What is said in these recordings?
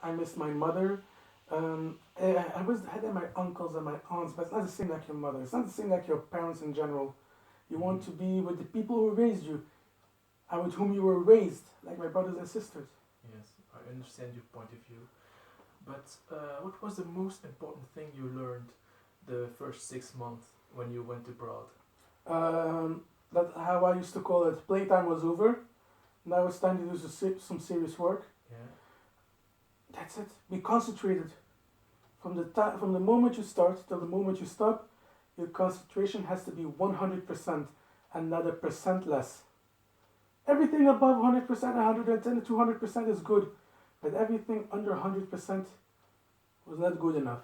I miss my mother. I had my uncles and my aunts, but it's not the same like your mother. It's not the same like your parents in general. You want Mhm. to be with the people who raised you and with whom you were raised, like my brothers and sisters. Yes, I understand your point of view. But what was the most important thing you learned the first 6 months when you went abroad? Um, that's how I used to call it. Playtime was over. Now it's time to do some serious work. Yeah. That's it. Be concentrated. From the moment you start till the moment you stop, your concentration has to be 100% and not a percent less. Everything above 100%, 110 to 200% is good, but everything under 100% was not good enough.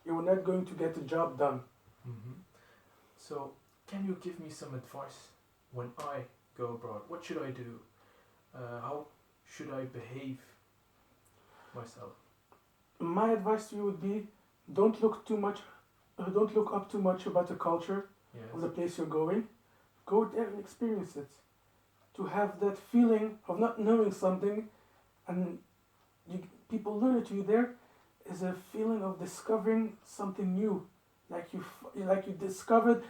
You were not going to get the job done. Mm-hmm. So, can you give me some advice when I go abroad? What should I do? How should I behave myself? My advice to you would be don't look too much, don't look up too much about the culture Yes. of the place you're going. Go there and experience it. To have that feeling of not knowing something and you, people learn it to you there is a feeling of discovering something new. Like you discovered,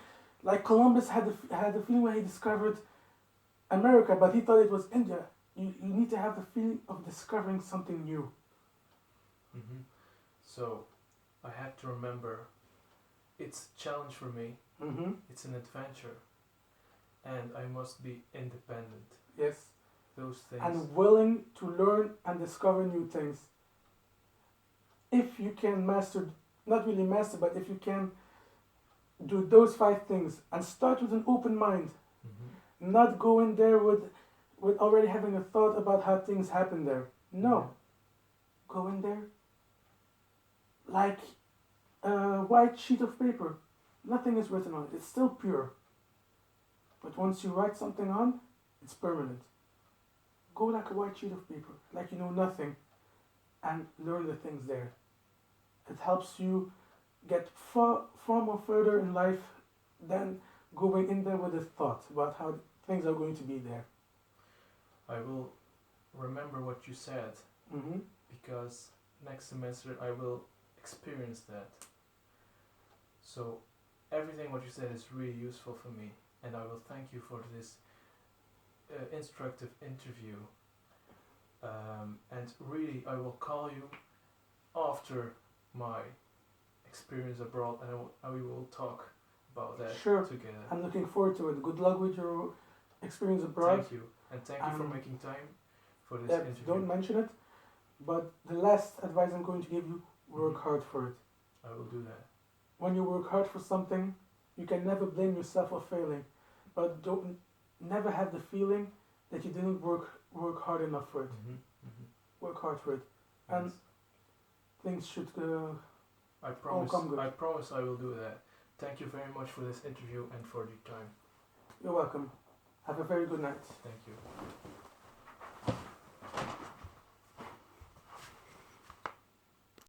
like Columbus had the feeling when he discovered America, but he thought it was India. You need to have the feeling of discovering something new. Mm-hmm. So, I have to remember it's a challenge for me, Mm-hmm. it's an adventure, and I must be independent. Yes. Those things. And willing to learn and discover new things. If you can master, not really master, but if you can do those 5 things and start with an open mind, Mm-hmm. not go in there with already having a thought about how things happen there. No, go in there like a white sheet of paper. Nothing is written on it. It's still pure. But once you write something on, it's permanent. Go like a white sheet of paper, like you know nothing, and learn the things there. It helps you get far more further in life than going in there with a thought about how things are going to be there. I will remember what you said Mm-hmm. because next semester I will experience that. So everything what you said is really useful for me, and I will thank you for this instructive interview. And really, I will call you after my experience abroad, and we will talk about that Sure. together. I'm looking forward to it. Good luck with your experience abroad. Thank you, and thank you for making time for this Yeah, interview. don't mention it. But the last advice I'm going to give you: work hard for it. I will do that. When you work hard for something, you can never blame yourself for failing. But don't never have the feeling that you didn't work hard enough for it. Mm-hmm. Mm-hmm. Work hard for it, Yes. and things should I all promise. come good. I promise I will do that. Thank you very much for this interview and for your time. You're welcome. Have a very good night. Thank you.